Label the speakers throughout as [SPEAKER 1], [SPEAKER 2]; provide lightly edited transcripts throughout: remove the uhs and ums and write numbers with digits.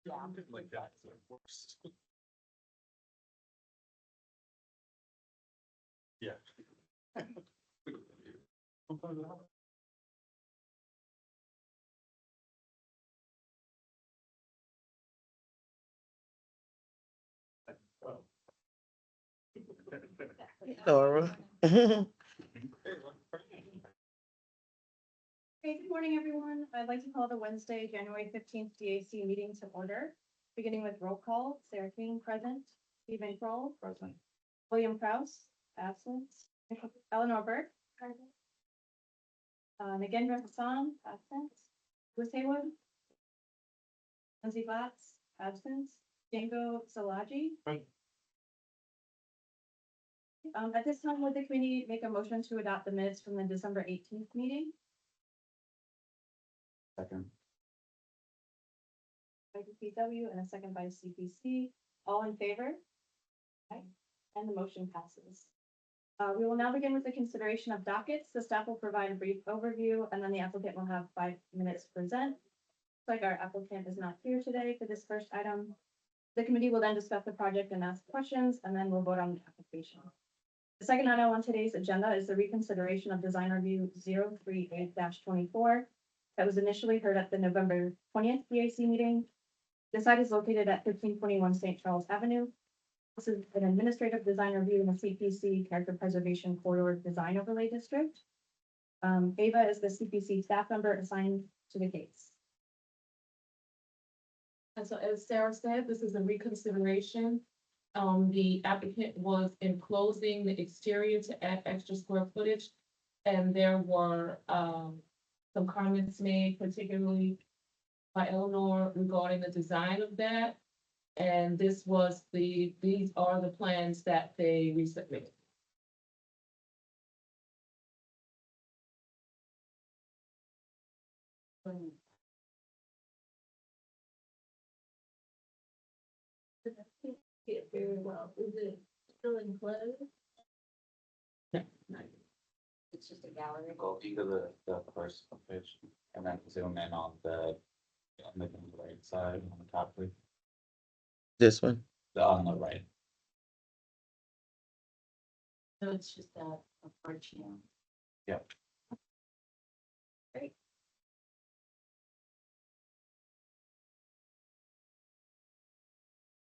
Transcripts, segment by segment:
[SPEAKER 1] Yeah.
[SPEAKER 2] Like that. So it works. Yeah.
[SPEAKER 3] Laura.
[SPEAKER 1] Okay, good morning, everyone. I'd like to call the Wednesday, January 15th DAC meeting to order, beginning with roll call. Sarah King, present. Stephen Kroll. Present. William Kraus, absent. Eleanor Burke. Present. Nagendra Hassan, absent. Bruce Haywood. Lindsay Blatz, absent. Django Salaji.
[SPEAKER 2] Present.
[SPEAKER 1] At this time, would the committee make a motion to adopt the minutes from the December 18th meeting?
[SPEAKER 2] Second.
[SPEAKER 1] By DPW and a second by CPC. All in favor? Okay, and the motion passes. We will now begin with the consideration of dockets. The staff will provide a brief overview and then the applicant will have 5 minutes to present. Looks like our applicant is not here today for this first item. The committee will then discuss the project and ask questions, and then we'll vote on the application. The second item on today's agenda is the reconsideration of design review 038-24 that was initially heard at the November 20th BAC meeting. The site is located at 1521 St. Charles Avenue. This is an administrative design review in the CPC Character Preservation Corridor Design Overlay District. Ava is the CPC staff member assigned to the case.
[SPEAKER 4] And so as Sarah said, this is a reconsideration. The applicant was enclosing the exterior to add extra square footage. And there were, some comments made particularly by Eleanor regarding the design of that. And these are the plans that they resubmitted.
[SPEAKER 1] It very well. Is it still enclosed?
[SPEAKER 4] No.
[SPEAKER 1] It's just a gallery.
[SPEAKER 5] Go to the first page and then zoom in on the right side on the top, please.
[SPEAKER 3] This one.
[SPEAKER 5] On the right.
[SPEAKER 1] So it's just a porch now.
[SPEAKER 5] Yep.
[SPEAKER 1] Great.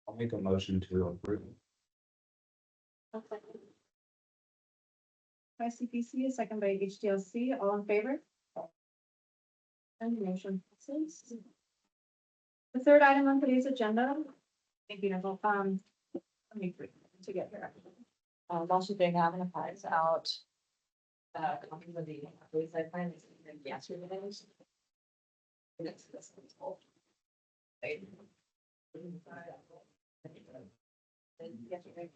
[SPEAKER 5] I'll make a motion to approve.
[SPEAKER 1] By CPC, a second by HDLC, all in favor? And the motion passes. The third item on today's agenda. Thank you, Nicole. Let me bring it to get here.
[SPEAKER 6] While she's doing that, I'm gonna pass out copies of the site plan yesterday. Next to this one. Yesterday.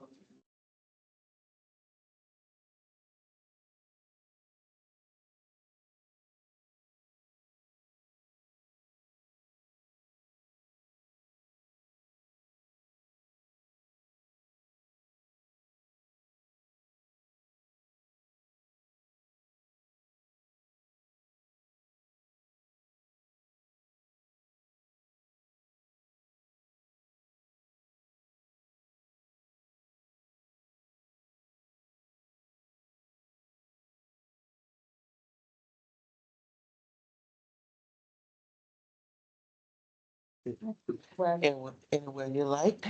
[SPEAKER 3] Anywhere you like.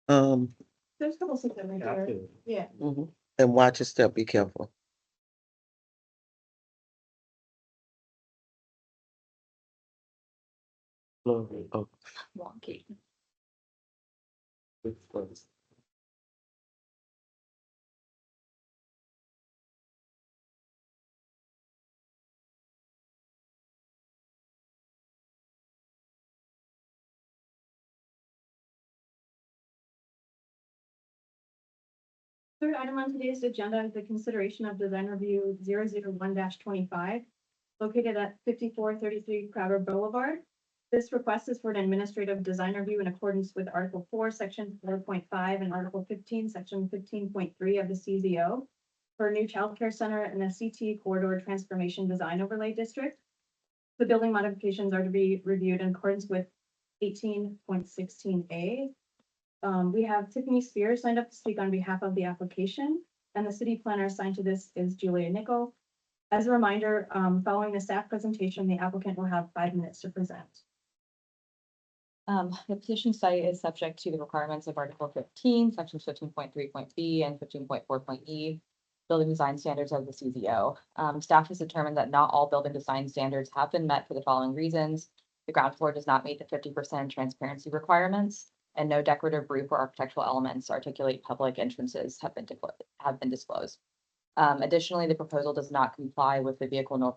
[SPEAKER 1] There's a couple seats over here. Yeah.
[SPEAKER 3] And watch your step, be careful. Oh,
[SPEAKER 6] Wonky.
[SPEAKER 3] it's close.
[SPEAKER 1] Third item on today's agenda is the consideration of design review 001-25, located at 5433 Crowder Boulevard. This request is for an administrative design review in accordance with Article 4, Section 4.5 and Article 15, Section 15.3 of the CZO for a new childcare center in the CT Corridor Transformation Design Overlay District. The building modifications are to be reviewed in accordance with 18.16A. We have Tiffany Spears signed up to speak on behalf of the application, and the city planner assigned to this is Julia Nickle. As a reminder, following the staff presentation, the applicant will have 5 minutes to present.
[SPEAKER 6] The petition site is subject to the requirements of Article 15, Sections 15.3.b and 15.4.e, building design standards of the CZO. Staff has determined that not all building design standards have been met for the following reasons. The ground floor does not meet the 50% transparency requirements, and no decorative roof or architectural elements articulate public entrances have been disclosed. Additionally, the proposal does not comply with the vehicle no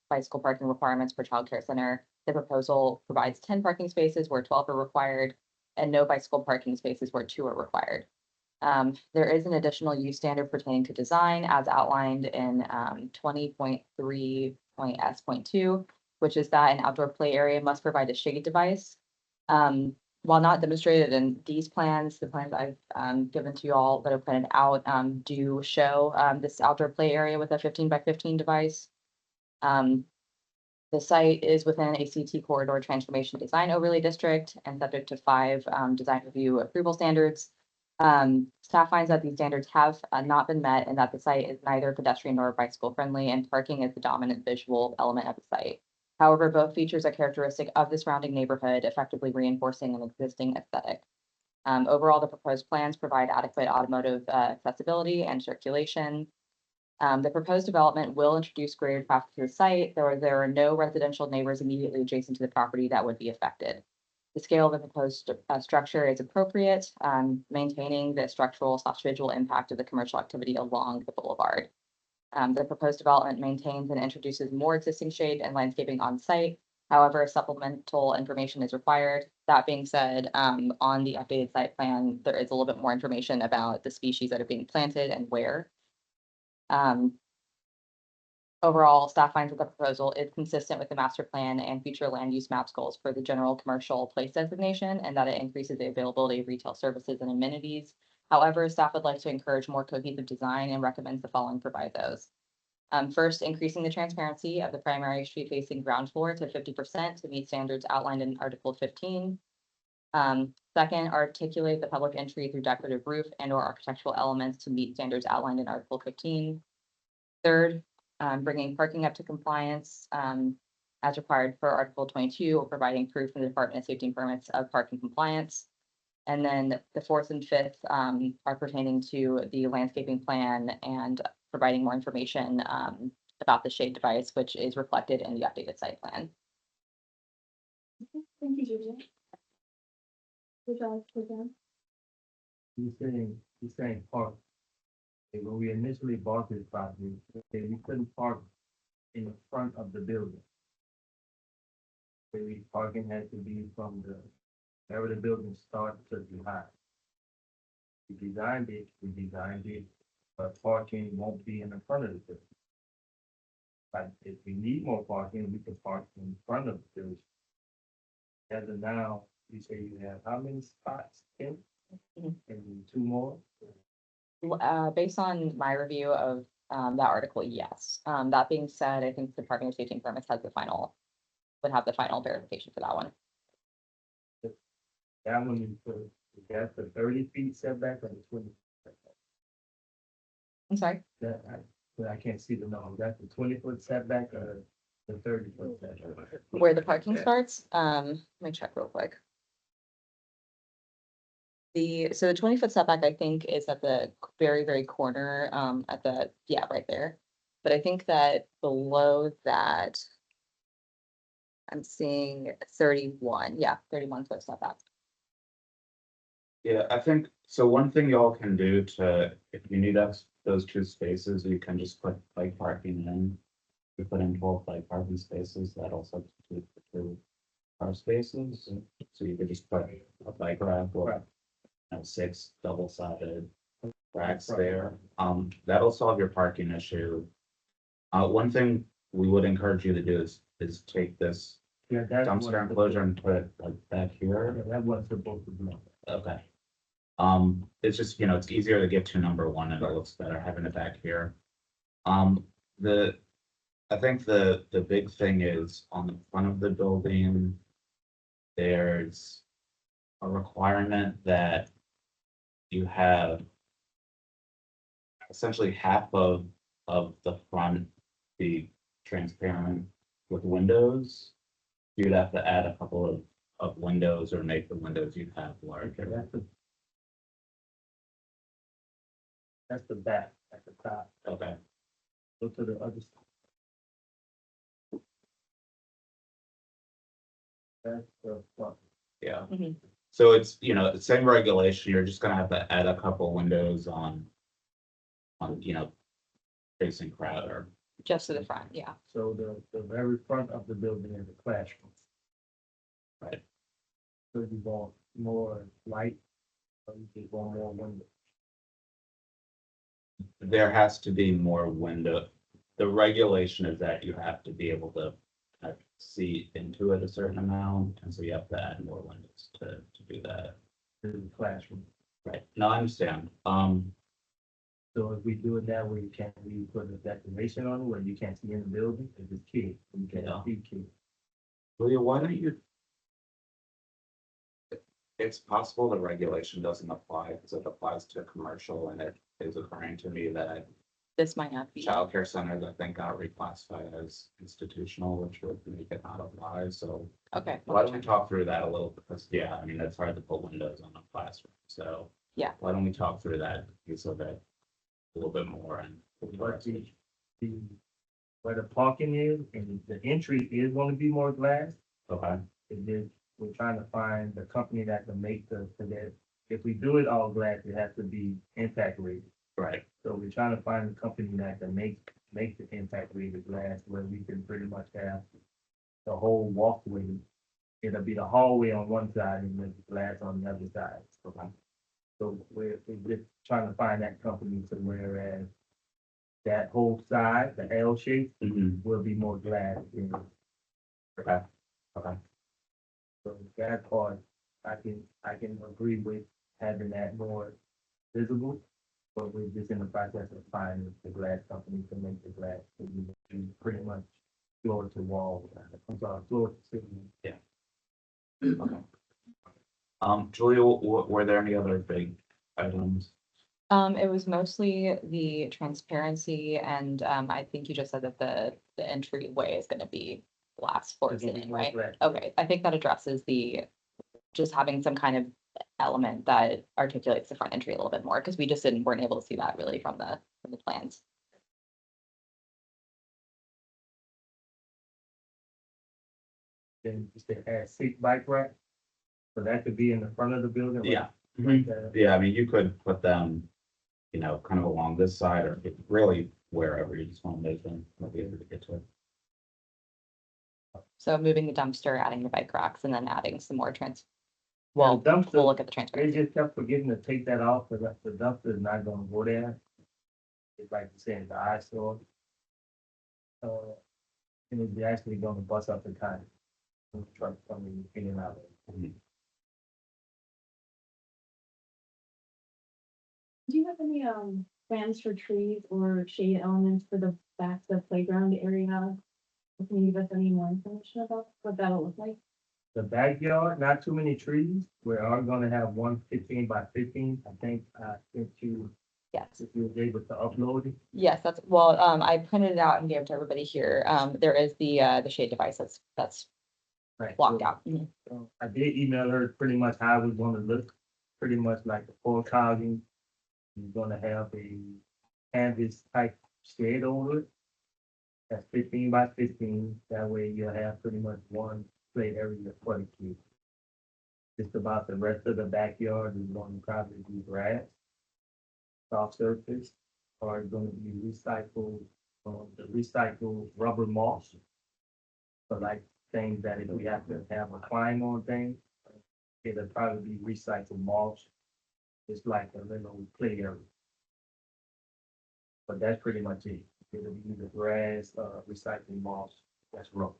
[SPEAKER 6] bicycle parking requirements for childcare center. The proposal provides 10 parking spaces where 12 are required and no bicycle parking spaces where 2 are required. There is an additional use standard pertaining to design as outlined in 20.3.s.2, which is that an outdoor play area must provide a shade device. While not demonstrated in these plans, the plans I've given to you all that are printed out do show this outdoor play area with a 15x15 device. The site is within a CT corridor transformation design overlay district and subject to 5 design review approval standards. Staff finds that these standards have not been met and that the site is neither pedestrian nor bicycle friendly, and parking is the dominant visual element of the site. However, both features are characteristic of the surrounding neighborhood, effectively reinforcing an existing aesthetic. Overall, the proposed plans provide adequate automotive accessibility and circulation. The proposed development will introduce greater traffic to the site, though there are no residential neighbors immediately adjacent to the property that would be affected. The scale of the proposed structure is appropriate, maintaining the structural/visual impact of the commercial activity along the boulevard. The proposed development maintains and introduces more existing shade and landscaping on site. However, supplemental information is required. That being said, on the updated site plan, there is a little bit more information about the species that are being planted and where. Overall, staff finds that the proposal is consistent with the master plan and future land use maps goals for the general commercial place designation, and that it increases the availability of retail services and amenities. However, staff would like to encourage more cohesive design and recommends the following provisos. First, increasing the transparency of the primary street facing ground floor to 50% to meet standards outlined in Article 15. Second, articulate the public entry through decorative roof and or architectural elements to meet standards outlined in Article 15. Third, bringing parking up to compliance as required for Article 22, or providing proof from the Department of Safety and Permits of parking compliance. And then the 4th and 5th are pertaining to the landscaping plan and providing more information about the shade device, which is reflected in the updated site plan.
[SPEAKER 1] Thank you, Julia. Would you like to begin?
[SPEAKER 2] He's saying park. Okay, when we initially bought this property, okay, we couldn't park in the front of the building. Okay, parking had to be from wherever the building starts to behind. We designed it, but parking won't be in the front of the building. But if we need more parking, we can park in front of the building. As of now, you say you have how many spots in? And 2 more?
[SPEAKER 6] Based on my review of that article, yes. That being said, I think the Department of Safety and Permits would have the final verification for that one.
[SPEAKER 2] That one, that's the 30 feet setback or the 20?
[SPEAKER 6] I'm sorry.
[SPEAKER 2] I can't see the number. That's the 20-foot setback or the 30-foot setback?
[SPEAKER 6] Where the parking starts, let me check real quick. So the 20-foot setback, I think, is at the very, very corner, right there. But I think that below that, I'm seeing 31, 31-foot setback.
[SPEAKER 5] Yeah, I think, so one thing y'all can do if you need those 2 spaces, you can just put bike parking in. You put in 12 bike parking spaces, that'll substitute for 2 car spaces. So you could just put a bike rack or 6 double-sided racks there. That'll solve your parking issue. One thing we would encourage you to do is take this dumpster enclosure and put it like back here.
[SPEAKER 2] Yeah, that was supposed to be.
[SPEAKER 5] Okay. It's just, it's easier to get to number 1 and it looks better having it back here. I think the big thing is on the front of the building, there's a requirement that you have essentially half of the front be transparent with windows. You'd have to add a couple of windows or make the windows you have
[SPEAKER 2] Okay,
[SPEAKER 5] larger.
[SPEAKER 2] that's the back, at the top,
[SPEAKER 5] Okay,
[SPEAKER 2] go to the other side. That's the front.
[SPEAKER 5] yeah.
[SPEAKER 6] Mhm.
[SPEAKER 5] So it's, you know, the same regulation, you're just gonna have to add a couple windows on, you know, facing crowd or,
[SPEAKER 6] Just to the front, yeah.
[SPEAKER 2] So the very front of the building is a classroom.
[SPEAKER 5] Right.
[SPEAKER 2] So you want more light, or you just want more window.
[SPEAKER 5] there has to be more window. The regulation is that you have to be able to see into it a certain amount, and so you have to add more windows to do that.
[SPEAKER 2] To the classroom.
[SPEAKER 5] Right, no, I understand.
[SPEAKER 2] So if we do it that way, can we put a declaration on it where you can't see in the building, if it's kids, you can't
[SPEAKER 5] Yeah.
[SPEAKER 2] see kids?
[SPEAKER 5] Julia, why don't you? It's possible the regulation doesn't apply because it applies to commercial, and it is occurring to me that
[SPEAKER 6] This might not be.
[SPEAKER 5] childcare centers, I think, got reclassified as institutional, which would make it not apply, so.
[SPEAKER 6] Okay.
[SPEAKER 5] Why don't we talk through that a little, because, yeah, I mean, it's hard to put windows on a classroom, so.
[SPEAKER 6] Yeah.
[SPEAKER 5] Why don't we talk through that piece of it a little bit more and.
[SPEAKER 2] But the, where the parking is, and the entry is gonna be more glass,
[SPEAKER 5] Okay,
[SPEAKER 2] it is, we're trying to find the company that can make for that. If we do it all glass, it has to be impact rated.
[SPEAKER 5] right,
[SPEAKER 2] So we're trying to find a company that can make the impact rated glass where we can pretty much have the whole walkway. It'll be the hallway on one side and then the glass on the other side.
[SPEAKER 5] okay,
[SPEAKER 2] So we're just trying to find that company to whereas that whole side, the L shape,
[SPEAKER 5] mhm,
[SPEAKER 2] will be more glass in.
[SPEAKER 5] okay, okay,
[SPEAKER 2] So that part, I can agree with having that more visible. But we're just in the process of finding the glass company to make the glass, so we do pretty much floor to wall, I'm sorry, floor to ceiling.
[SPEAKER 5] okay. Julia, were there any other big items?
[SPEAKER 6] It was mostly the transparency and, I think you just said that the entryway is gonna be glass floor
[SPEAKER 2] It's gonna be
[SPEAKER 6] ceiling,
[SPEAKER 2] more
[SPEAKER 6] right?
[SPEAKER 2] glass.
[SPEAKER 6] Okay, I think that addresses just having some kind of element that articulates the front entry a little bit more, because we just weren't able to see that really from the plans.
[SPEAKER 2] Then just to add 6 bike racks. So that could be in the front of the building. right-
[SPEAKER 5] Yeah.
[SPEAKER 2] right there.
[SPEAKER 5] Yeah, I mean, you could put them, you know, kind of along this side or really wherever you just want to make them, you'll be able to get to it.
[SPEAKER 6] So moving the dumpster, adding the bike racks, and then adding some more
[SPEAKER 2] Yeah,
[SPEAKER 6] well,
[SPEAKER 2] the dumpster-
[SPEAKER 6] we'll look at the
[SPEAKER 2] They
[SPEAKER 6] transparency.
[SPEAKER 2] just kept forgetting to take that off, because the dumpster is not gonna go there. It's like you said, the eyesore. And it's actually gonna bust up the tire. When the truck coming in and out.
[SPEAKER 1] Do you have any, plans for trees or shade elements for the back of the playground area? Can you give us any more information about what that'll look like?
[SPEAKER 2] The backyard, not too many trees. We are gonna have one 15 by 15, I think,
[SPEAKER 6] Yes.
[SPEAKER 2] if you was able to upload it.
[SPEAKER 6] Yes, well, I printed it out and gave it to everybody here. There is the shade device that's
[SPEAKER 2] Right.
[SPEAKER 6] blocked
[SPEAKER 2] so-
[SPEAKER 6] out. Mhm.
[SPEAKER 2] so I did email her pretty much how it was gonna look, pretty much like the full housing. You're gonna have a canvas type shed over it. That's 15 by 15, that way you'll have pretty much one play area for the kids. Just about the rest of the backyard is going to probably be grass, soft surface, or it's gonna be recycled, the recycled rubber mulch. So like things that if we have to have a climb on thing, it'll probably be recycled mulch. It's like a little play area. But that's pretty much it. It'll be the grass, recycling mulch, that's rubber.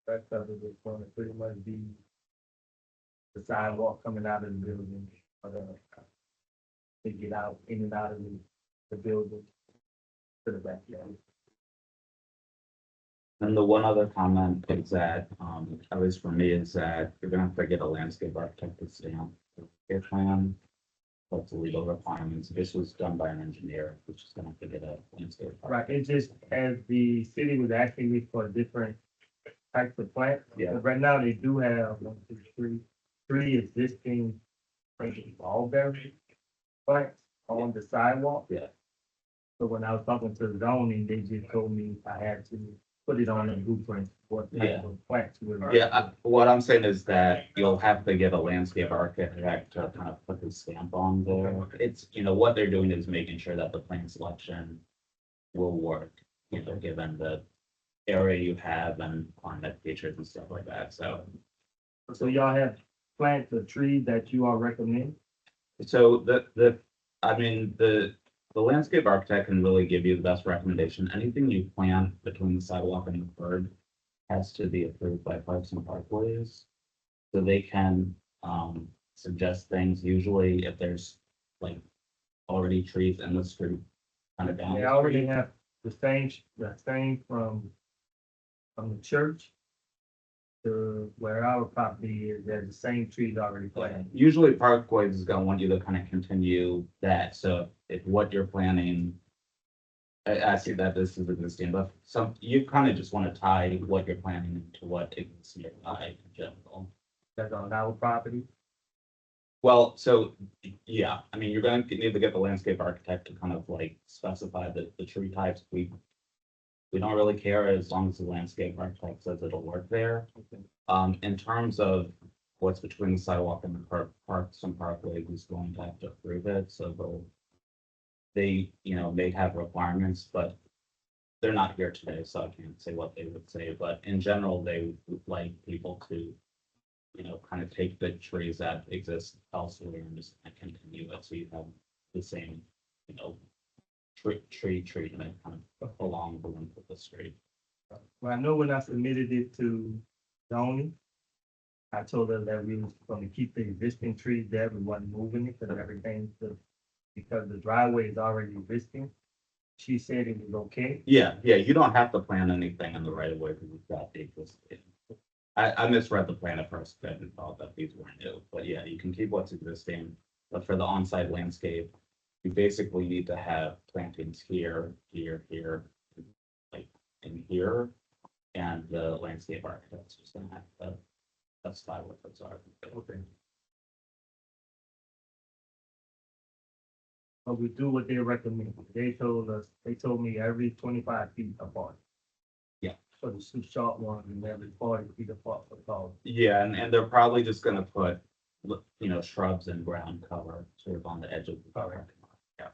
[SPEAKER 2] That's other than going to pretty much be the sidewalk coming out of the building, to get out, in and out of the building to the backyard.
[SPEAKER 5] And the one other comment is that, at least for me, is that you're gonna have to get a landscape architect to stamp your plan. That's the legal requirements. This was done by an engineer, which is gonna have to get a landscape.
[SPEAKER 2] Right, it's just as the city was asking me for different types of plants.
[SPEAKER 5] Yeah.
[SPEAKER 2] But right now, they do have one, two, three existing mulberry plants on the sidewalk.
[SPEAKER 5] Yeah.
[SPEAKER 2] So when I was talking to zoning, they just told me I had to put it on the blueprint, what
[SPEAKER 5] Yeah.
[SPEAKER 2] type of plants were.
[SPEAKER 5] Yeah, what I'm saying is that you'll have to get a landscape architect to kind of put his stamp on there. It's, what they're doing is making sure that the plant selection will work, given the area you have and climate features and stuff like that, so.
[SPEAKER 2] So y'all have plants or trees that you all recommend?
[SPEAKER 5] So the landscape architect can really give you the best recommendation. Anything you plant between the sidewalk and the curb has to be approved by Parks and Parkways. So they can, suggest things, usually if there's like already trees in the street. Kind of down
[SPEAKER 2] They
[SPEAKER 5] the
[SPEAKER 2] already
[SPEAKER 5] street.
[SPEAKER 2] have the same from the church to where our property is, there's the same trees already planted.
[SPEAKER 5] Usually Parkways is gonna want you to kind of continue that, so if what you're planning. I see that this is existing, but you kind of just want to tie what you're planning to what exists nearby in general.
[SPEAKER 2] That's on our property.
[SPEAKER 5] Well, so, yeah, I mean, you're going to need to get the landscape architect to kind of like specify the tree types. We don't really care as long as the landscape architect says it'll work there. In terms of what's between the sidewalk and the parks and parkways is going to have to approve it, so they, may have requirements, but they're not here today, so I can't say what they would say, but in general, they would like people to, kind of take the trees that exist elsewhere and just kind of continue it, so you have the same, tree treatment kind of along the length of the street.
[SPEAKER 2] Well, I know when I submitted it to zoning, I told her that we was gonna keep the existing trees there, we wasn't moving it, because the driveway is already existing. She said it was okay.
[SPEAKER 5] Yeah, you don't have to plan anything in the right of way because you've got the existing. I misread the plan at first, I didn't thought that these were new, but yeah, you can keep what's existing. But for the on-site landscape, you basically need to have plantings here, like in here. And the landscape architect's just gonna have to specify what those are.
[SPEAKER 2] Okay. But we do what they recommend. They told me every 25 feet apart.
[SPEAKER 5] Yeah.
[SPEAKER 2] For the two short ones and every 40 feet apart for tall.
[SPEAKER 5] Yeah, and they're probably just gonna put, shrubs and ground cover sort of on the edge of the parking lot. Yeah.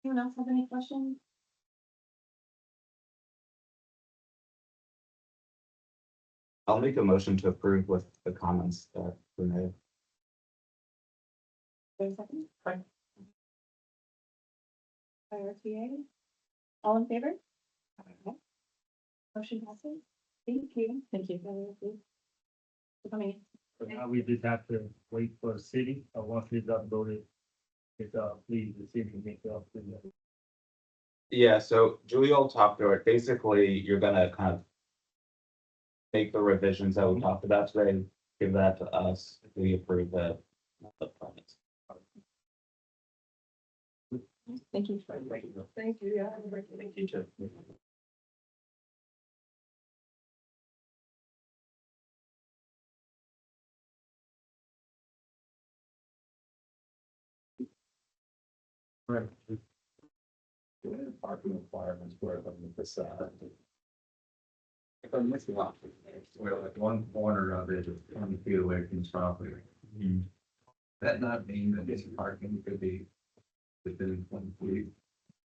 [SPEAKER 1] Anyone else have any questions?
[SPEAKER 5] I'll make a motion to approve with the comments that were made.
[SPEAKER 1] Wait a second. By RTA. All in favor? Okay. Motion passes. Thank you. Thank you. For coming in.
[SPEAKER 2] So now we just have to wait for the city, or once it's uploaded, please, the city make it up to the.
[SPEAKER 5] Yeah, so Julia will talk through it. Basically, you're gonna kind of make the revisions that we talked about today, give that to us, if we approve the permits.
[SPEAKER 6] Thank you.
[SPEAKER 1] Thank you. Yeah.
[SPEAKER 5] Thank you, too.
[SPEAKER 2] Right.
[SPEAKER 7] Parking requirements were on the facade. If I'm missing one, where like one corner of it is 20 feet away from the property. That not mean that this parking could be within 20 feet.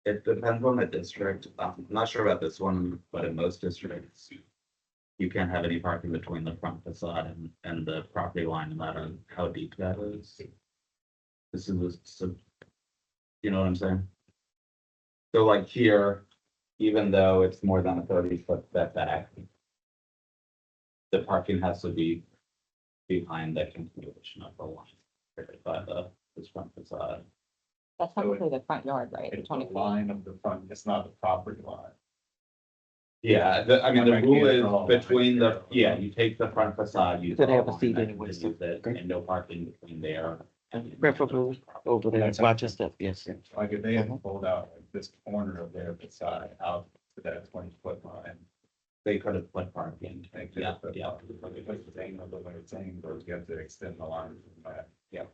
[SPEAKER 5] It depends on the district. I'm not sure about this one, but in most districts, you can't have any parking between the front facade and the property line, no matter how deep that is. This is, you know what I'm saying? So like here, even though it's more than a 30-foot setback, the parking has to be behind that continuation of the line by this front facade.
[SPEAKER 6] That's technically the front yard, right? The
[SPEAKER 7] It's the
[SPEAKER 6] 20 feet.
[SPEAKER 7] line of the front, it's not the property line.
[SPEAKER 5] Yeah, I mean,
[SPEAKER 7] I
[SPEAKER 5] the
[SPEAKER 7] might
[SPEAKER 5] rule
[SPEAKER 7] be
[SPEAKER 5] is
[SPEAKER 7] wrong.
[SPEAKER 5] between you take the front facade, you.
[SPEAKER 3] Could have a
[SPEAKER 5] line
[SPEAKER 3] seat
[SPEAKER 5] that
[SPEAKER 3] anyway,
[SPEAKER 5] you
[SPEAKER 3] so-
[SPEAKER 5] use it,
[SPEAKER 3] okay.
[SPEAKER 5] And no parking between there. and-
[SPEAKER 3] Preferably over there, watch your step, yes.
[SPEAKER 7] Like if they had pulled out like this corner of their facade out to that 20-foot line.
[SPEAKER 5] They could have put parking.
[SPEAKER 7] They could
[SPEAKER 5] Yeah,
[SPEAKER 7] have put,
[SPEAKER 5] yeah.
[SPEAKER 7] but if it's the same, the way it's saying, but you have to extend the line from that.
[SPEAKER 5] Yeah.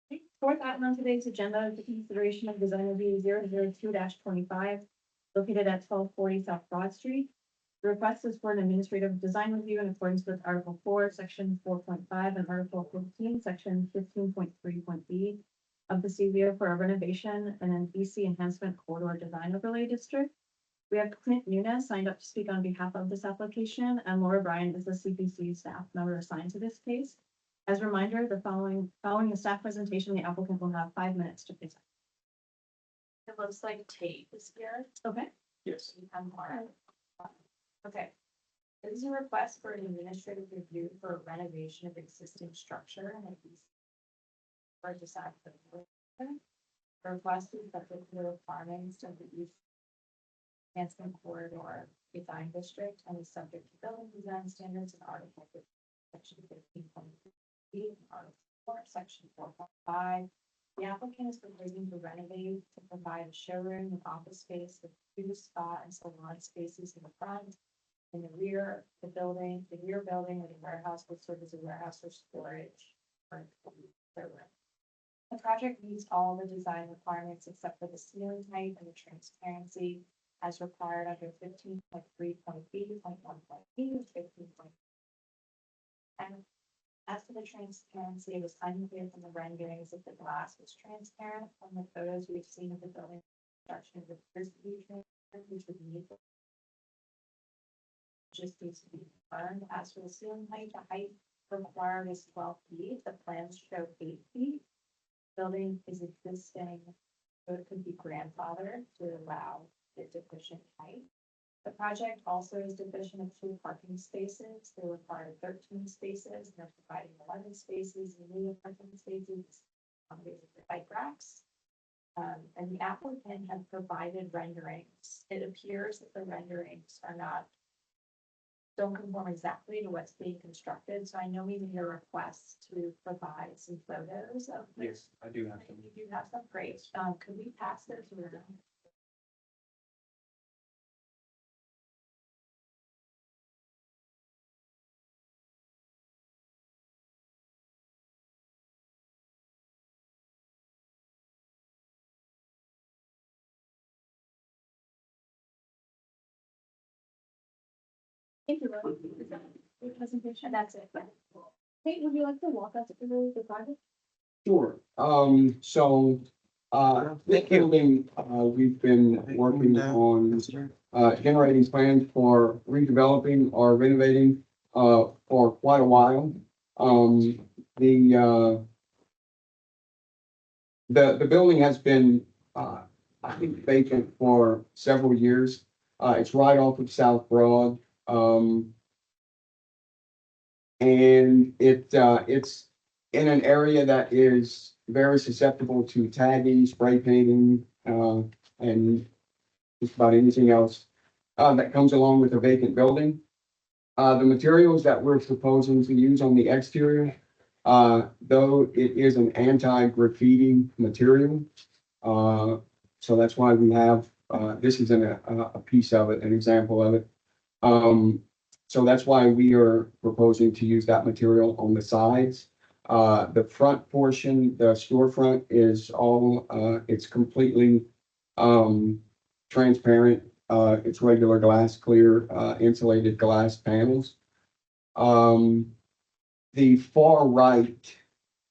[SPEAKER 1] Okay, fourth item on today's agenda is the consideration of design review 002-25, located at 1240 South Broad Street. The request is for an administrative design review in accordance with Article 4, Section 4.5, and Article 15, Section 15.3.b of the CVO for a renovation and an EC enhancement corridor design overlay district. We have Clint Nunes signed up to speak on behalf of this application, and Laura Bryan is the CPC staff member assigned to this case. As a reminder, following the staff presentation, the applicant will have 5 minutes to present.
[SPEAKER 8] It looks like Tate is here.
[SPEAKER 1] Okay.
[SPEAKER 7] Yes.
[SPEAKER 8] I'm Laura. Okay. This is a request for an administrative review for a renovation of existing structure and a piece. Or design for the request is subject to the requirements of the East Enhancement Corridor Design District and is subject to building design standards in Article Section 15.3, Article 4, Section 4.5. The applicant is proposing to renovate to provide a showroom and office space with 2 spa and salon spaces in the front. In the rear, the rear building with a warehouse will serve as a warehouse for storage. For showroom. The project meets all the design requirements except for the ceiling height and the transparency as required under 15.3.b.1.e, 15. And as for the transparency, it was unclear from the renderings if the glass was transparent. From the photos we've seen of the building construction, it appears to be transparent, which would need just needs to be confirmed. As for the ceiling height, the height required is 12 feet. The plans show 8 feet. Building is existing, so it could be grandfathered to allow the deficient height. The project also is deficient of 2 parking spaces. They require 13 spaces, and they're providing 11 spaces in lieu of parking spaces. For bike racks. And the applicant had provided renderings. It appears that the renderings don't conform exactly to what's being constructed, so I know we need a request to provide some photos of.
[SPEAKER 7] Yes, I do have
[SPEAKER 8] If you do have some, great, could we pass those around?
[SPEAKER 1] Thank you, Laura. Is that the presentation? That's it. Kate, would you like to walk us through the project?
[SPEAKER 9] Sure, this
[SPEAKER 3] Thank you.
[SPEAKER 9] building, we've been working on, generating plans for redeveloping or renovating, for quite a while. The building has been, I think vacant for several years. It's right off of South Broad. And it's in an area that is very susceptible to tagging, spray painting, and just about anything else that comes along with a vacant building. The materials that we're proposing to use on the exterior, though it is an anti-graffiti material, so that's why we have, this is a piece of it, an example of it. So that's why we are proposing to use that material on the sides. The front portion, the storefront is all, it's completely transparent. It's regular glass, clear, insulated glass panels. The far right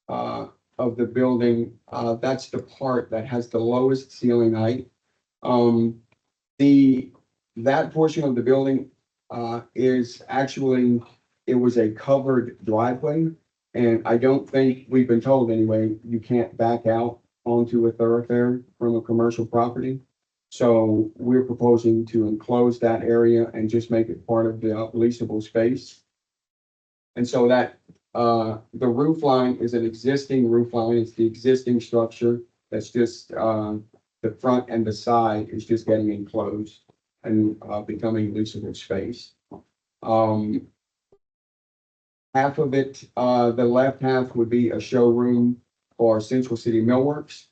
[SPEAKER 9] of the building, that's the part that has the lowest ceiling height. That portion of the building is actually, it was a covered driveway. And I don't think, we've been told anyway, you can't back out onto a thoroughfare from a commercial property. So we're proposing to enclose that area and just make it part of the leasable space. And so that the roof line is an existing roof line. It's the existing structure. That's just, the front and the side is just getting enclosed and, becoming leasable space. Um, half of it, the left half would be a showroom for Central City Millworks.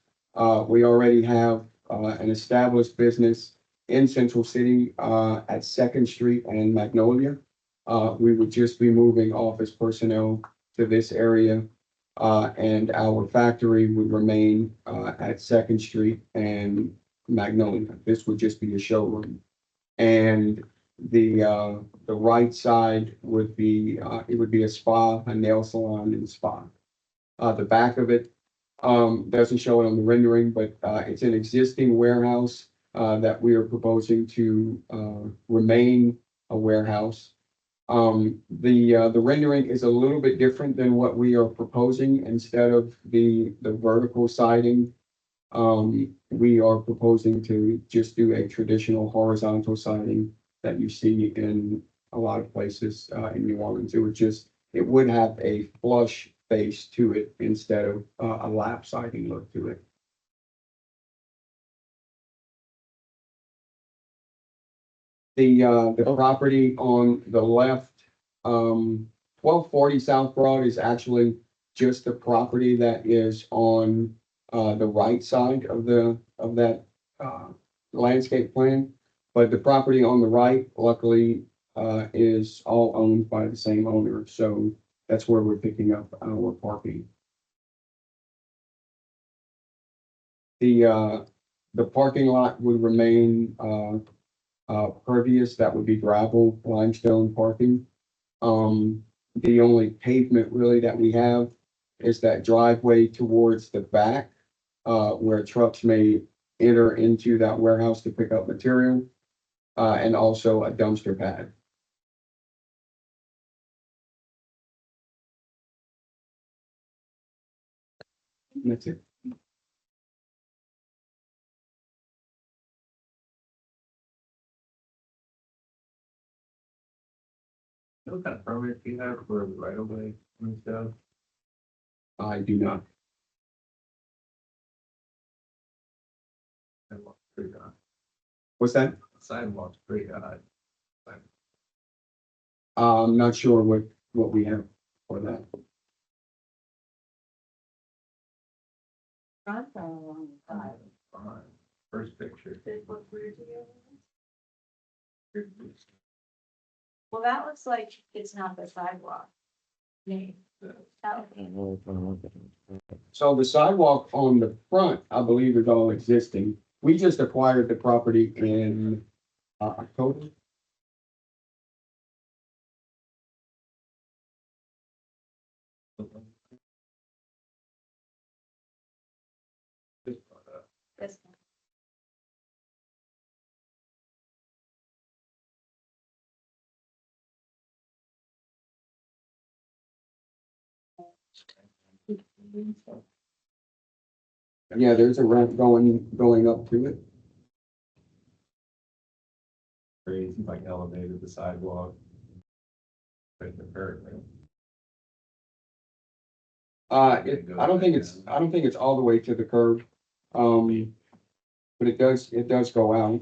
[SPEAKER 9] We already have, an established business in Central City, at Second Street and Magnolia. We would just be moving office personnel to this area. And our factory would remain, at Second Street and Magnolia. This would just be a showroom. And the right side would be, it would be a spa, a nail salon and spa. The back of it, doesn't show it on the rendering, but, it's an existing warehouse, that we are proposing to, remain a warehouse. The rendering is a little bit different than what we are proposing. Instead of the vertical siding, we are proposing to just do a traditional horizontal siding that you see in a lot of places, in New Orleans. It would have a flush face to it instead of, a lap siding look to it. The property on the left, 1240 South Broad is actually just the property that is on, the right side of that, landscape plan. But the property on the right, luckily, is all owned by the same owner, so that's where we're picking up our parking. The parking lot would remain, pervious. That would be gravel, limestone parking. The only pavement really that we have is that driveway towards the back, where trucks may enter into that warehouse to pick up material, and also a dumpster pad. That's it.
[SPEAKER 2] What kind of permit do you have for right of way and stuff?
[SPEAKER 9] I do not.
[SPEAKER 2] Sidewalk's pretty high.
[SPEAKER 9] What's that?
[SPEAKER 2] Sidewalk's pretty high.
[SPEAKER 9] I'm not sure what we have for that.
[SPEAKER 1] Front or along the side?
[SPEAKER 2] Fine. First picture.
[SPEAKER 1] Did look weird to you? Well, that looks like it's not the sidewalk. Me. That would-
[SPEAKER 9] So the sidewalk on the front, I believe, is all existing. We just acquired the property in, October.
[SPEAKER 1] This one.
[SPEAKER 9] Yeah, there's a ramp going up to it.
[SPEAKER 2] Crazy, like elevated the sidewalk. Right the curb, right?
[SPEAKER 9] I don't think it's all the way to the curb. But it does go out.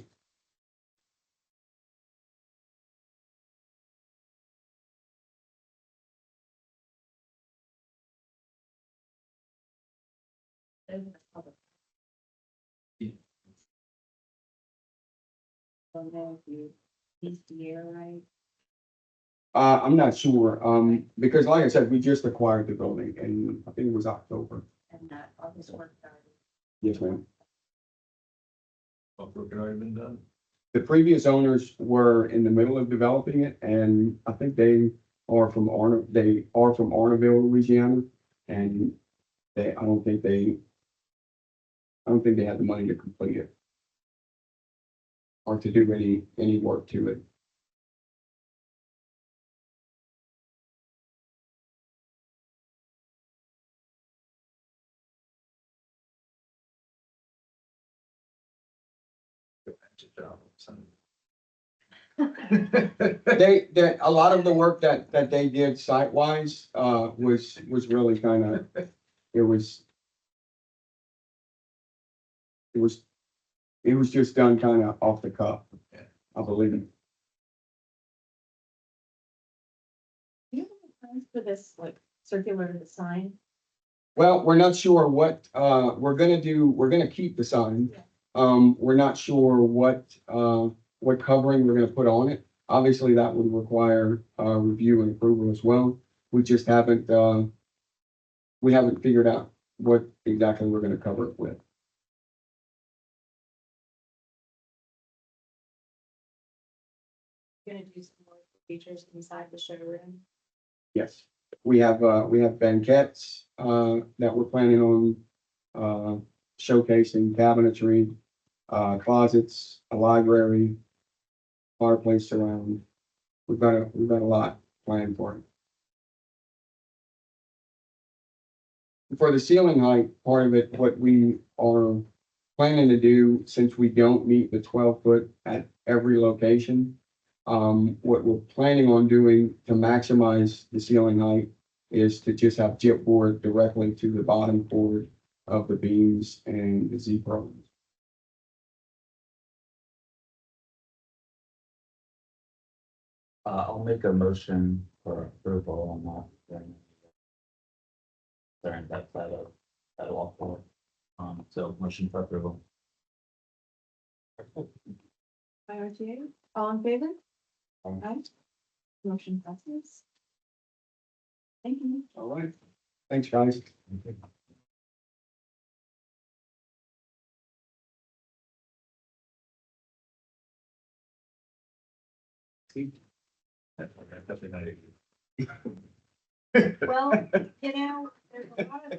[SPEAKER 1] Don't know if you pieced the year right.
[SPEAKER 9] I'm not sure, because like I said, we just acquired the building and I think it was October.
[SPEAKER 1] And that all this work done.
[SPEAKER 9] Yes, ma'am.
[SPEAKER 2] What work had already been done?
[SPEAKER 9] The previous owners were in the middle of developing it, and I think they are from Arnaville, Louisiana, and I don't think they had the money to complete it or to do any work to it. A lot of the work that they did site-wise, was really kind of, it was just done kind of off the cuff, I believe.
[SPEAKER 1] Do you have any plans for this, like, circular sign?
[SPEAKER 9] Well, we're not sure what, we're gonna do, we're gonna keep the sign.
[SPEAKER 1] Yeah.
[SPEAKER 9] We're not sure what covering we're gonna put on it. Obviously, that would require, review and approval as well. We just haven't, we haven't figured out what exactly we're gonna cover it with.
[SPEAKER 1] Gonna do some more features inside the showroom.
[SPEAKER 9] Yes, we have banquettes, that we're planning on, showcasing cabinetry, closets, a library, fireplace surround. We've got a lot planned for it. For the ceiling height part of it, what we are planning to do, since we don't meet the 12-foot at every location, what we're planning on doing to maximize the ceiling height is to just have chipboard directly to the bottom board of the beams and the Z-prongs.
[SPEAKER 5] I'll make a motion for approval on that. During that side of that wall floor. So motion for approval.
[SPEAKER 1] By RTA, all in favor?
[SPEAKER 5] Aye.
[SPEAKER 1] Aye. Motion passes. Thank you.
[SPEAKER 9] All right. Thanks, guys.
[SPEAKER 2] That's a nice.
[SPEAKER 8] Well, you know, there's a lot of.